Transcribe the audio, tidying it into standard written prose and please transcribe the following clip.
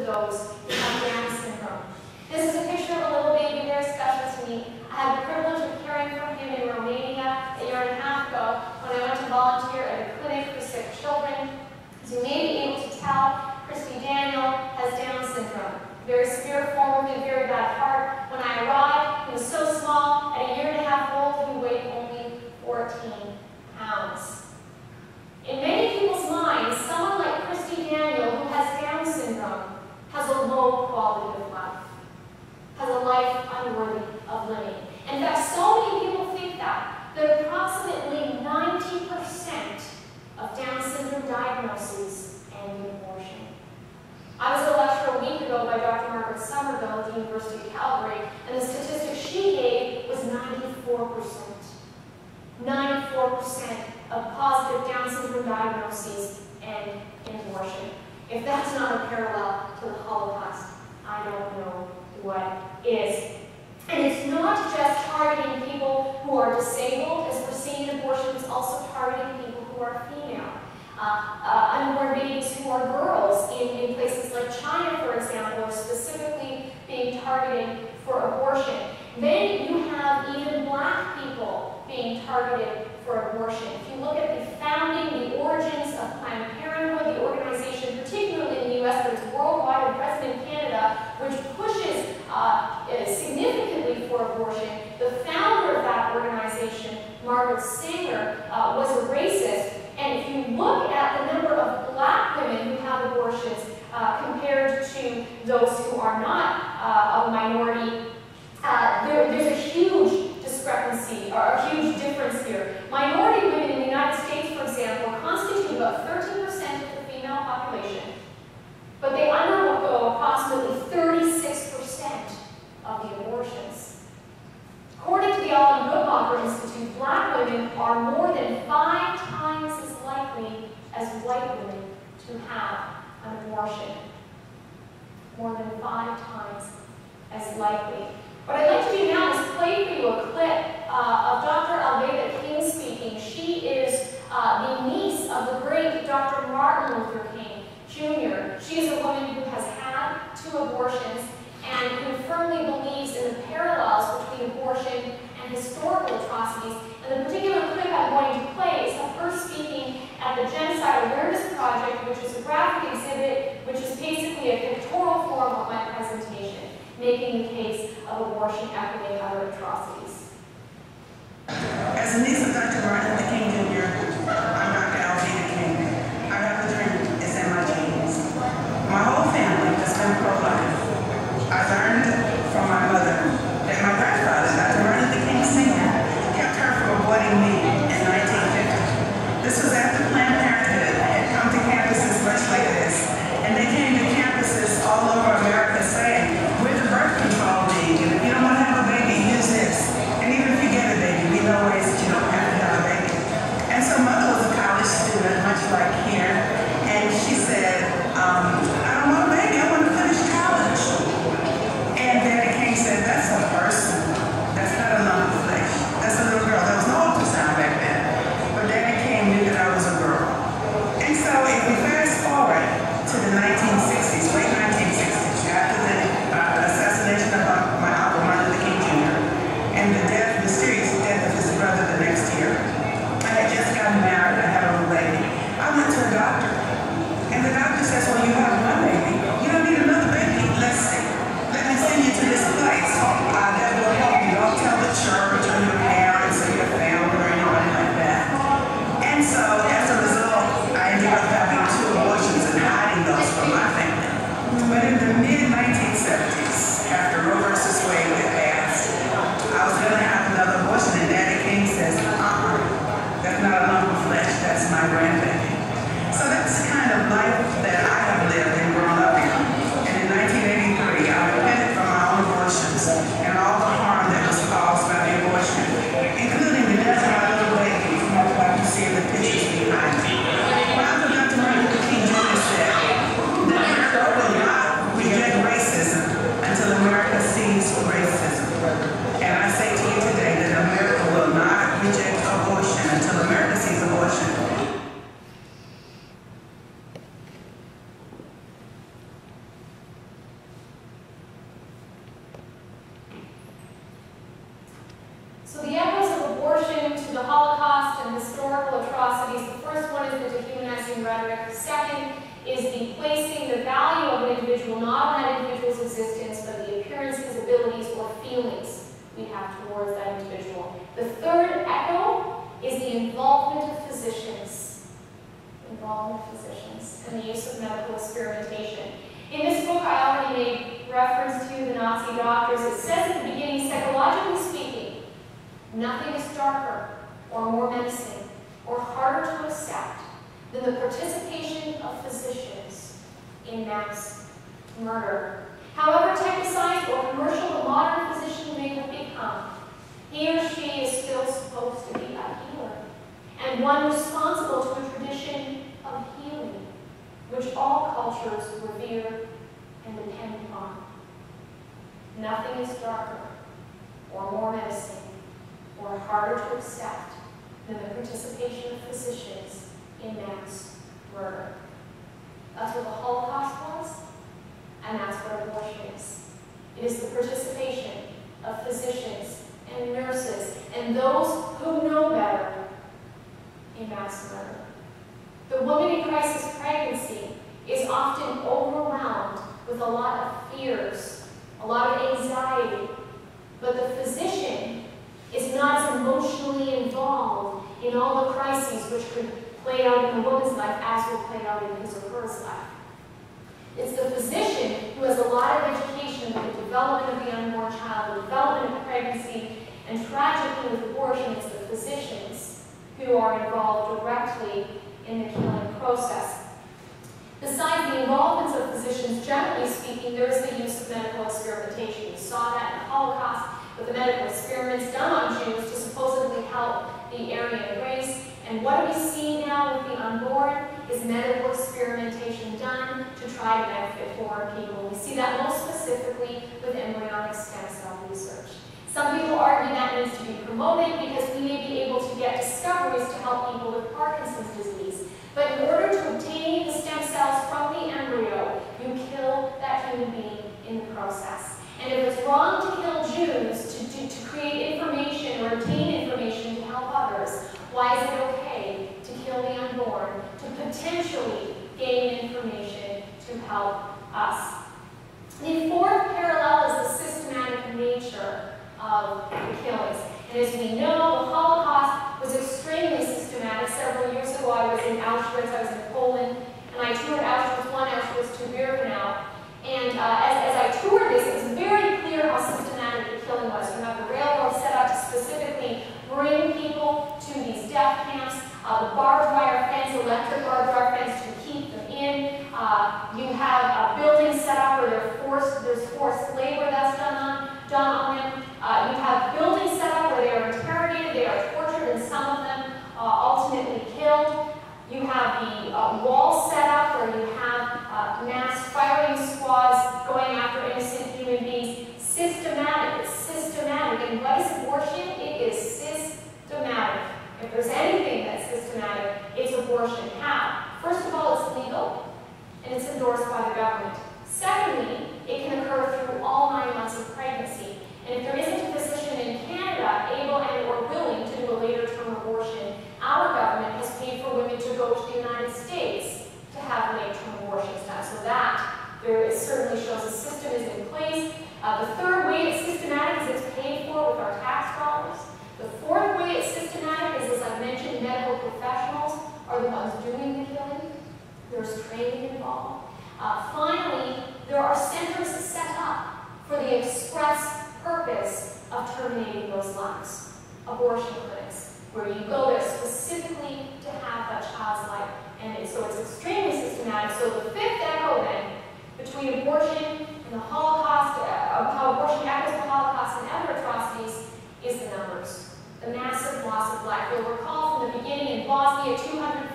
those who have Down syndrome. This is a picture of a little baby very special to me. I had the privilege of caring for him in Romania a year and a half ago when I went to volunteer at a clinic for sick children. As you may be able to tell, Christy Daniel has Down syndrome. Very severe form with a very bad heart. When I arrived, he was so small. At a year and a half old, he weighed only 14 pounds. In many people's minds, someone like Christy Daniel, who has Down syndrome, has a low quality of life, has a life unworthy of living. In fact, so many people think that approximately 90% of Down syndrome diagnoses end in abortion. I was at a lecture a week ago by Dr. Margaret Somerville at the University of Calgary, and the statistic she gave was 94%. 94% of positive Down syndrome diagnoses end in abortion. If that's not a parallel to the Holocaust, I don't know what is. And it's not just targeting people who are disabled, as we're seeing in abortion, it's also targeting people who are female. Unborn babies who are girls in places like China, for example, are specifically being targeted for abortion. Then you have even Black people being targeted for abortion. If you look at the founding, the origins of Planned Parenthood, the organization, particularly in the U.S., but it's worldwide and present in Canada, which pushes significantly for abortion, the founder of that organization, Margaret Sanger, was a racist. And if you look at the number of Black women who have abortions compared to those who are not a minority, there's a huge discrepancy, or a huge difference here. Minority women in the United States, for example, constitute about 13% of the female population, but they undergo approximately 36% of the abortions. According to the Alden Guttmacher Institute, Black women are more than 5 times as likely as white women to have an abortion. More than 5 times as likely. What I'd like to do now is play for you a clip of Dr. Alveda King speaking. She is the niece of the great Dr. Martin Luther King, Jr. She is a woman who has had 2 abortions and who firmly believes in the parallels between abortion and historical atrocities. And the particular clip I'm going to play is of her speaking at the Genocide Awareness Project, which is a graphic exhibit, which is basically a pictorial form of my presentation, making the case of abortion, equity, and other atrocities. As a niece of Dr. Martin Luther King Jr., I'm Dr. Alveda King. I have a dream. It's in my genes. My whole family has been pro-life. I learned from my mother that my grandfather, Dr. Martin Luther King Sr., kept her from aborting me in 1950. This was after Planned Parenthood had come to campuses much like this, and they came to campuses all over America saying, we're the birth control league, and if you don't want to have a baby, use this. And even if you get a baby, we know ways that you don't have to have a baby. And so mother was a college student, much like here, and she said, I don't want a baby, I want to finish college. And Daddy King said, that's a person. That's not a lump of flesh. That's a little girl. There was no ultrasound back then. But Daddy King knew that I was a girl. And so if we fast forward to the 1960s, late 1960s, after the assassination of my uncle, Martin Luther King Jr., and the mysterious death of his brother the next year, I had just gotten married. I had a little baby. I went to a doctor. And the doctor says, well, you have one baby. You don't need another baby. Let's see. Let me send you to this place that will help you. Don't tell the church or your parents or your family or anyone like that. And so, as a result, I ended up having 2 abortions and hiding those from my family. But in the mid-1970s, after Roe versus Wade had passed, I was going to have another abortion, and Daddy King says, that's not a lump of flesh, that's my grandbaby. So that's the kind of life that I have lived and grown up in. And in 1983, I repented from my own abortions and all the harm that was caused by the abortion, including the death of my little baby, whom you see in the pictures behind anti-Nazi rhetoric. Second is the placing the value of an individual not on that individual's existence, but the appearances, abilities, or feelings we have towards that individual. The third echo is the involvement of physicians. Involvement of physicians and the use of medical experimentation. In this book, I already made reference to the Nazi doctors. It says at the beginning, psychologically speaking, nothing is darker or more menacing or harder to accept than the participation of physicians in mass murder. However technicized or commercial the modern physician may have become, he or she is still supposed to be a healer, and one responsible to a tradition of healing, which all cultures revere and depend upon. Nothing is darker or more menacing or harder to accept than the participation of physicians in mass murder. That's what the Holocaust was, and that's what abortion is. It is the participation of physicians and nurses and those who know better in mass murder. The woman in crisis pregnancy is often overwhelmed with a lot of fears, a lot of anxiety, but the physician is not as emotionally involved in all the crises which could play out in the woman's life as will play out in his or her life. It's the physician who has a lot of education in the development of the unborn child, the development of pregnancy, and tragically with abortion, it's the physicians who are involved directly in the killing process. Besides the involvement of physicians, generally speaking, there is the use of medical experimentation. We saw that in the Holocaust with the medical experiments done on Jews to supposedly help the Aryan race. And what we see now with the unborn is medical experimentation done to try to benefit foreign people. We see that most specifically with embryonic stem cell research. Some people argue that needs to be promoted because we may be able to get discoveries to help people with Parkinson's disease. But in order to obtain the stem cells from the embryo, you kill that human being in the process. And if it's wrong to kill Jews to create information or obtain information to help others, why is it okay to kill the unborn to potentially gain information to help us? The fourth parallel is the systematic nature of the killings. And as we know, the Holocaust was extremely systematic. Several years ago, I was in Auschwitz, I was in Poland, and I toured Auschwitz I, Auschwitz II, Birkenau. And as I toured this, it was very clear how systematic the killing was. You have the railroad set up to specifically bring people to these death camps, the barbed wire fence, electric barbed wire fence to keep them in. You have buildings set up where there's forced labor that's done on them. You have buildings set up where they are interrogated, they are tortured, and some of them ultimately killed. You have the wall set up where you have mass firing squads going after innocent human beings. Systematic, it's systematic. And what is abortion? It is systematic. If there's anything that's systematic, it's abortion. How? First of all, it's legal, and it's endorsed by the government. Secondly, it can occur through all 9 months of pregnancy. And if there isn't a physician in Canada able and or willing to do a later term abortion, our government has paid for women to go to the United States to have late term abortions done. So that it certainly shows the system is in place. The third way it's systematic is it's paid for with our tax dollars. The fourth way it's systematic is, as I mentioned, medical professionals are the ones doing the killing. There's training involved. Finally, there are centers set up for the express purpose of terminating those lives. Abortion clinics, where you go there specifically to have that child's life. And so it's extremely systematic. So the fifth echo then, between abortion and the Holocaust, how abortion echoes the Holocaust and other atrocities, is the numbers. The massive loss of life. You'll recall from the beginning in Bosnia, 200,000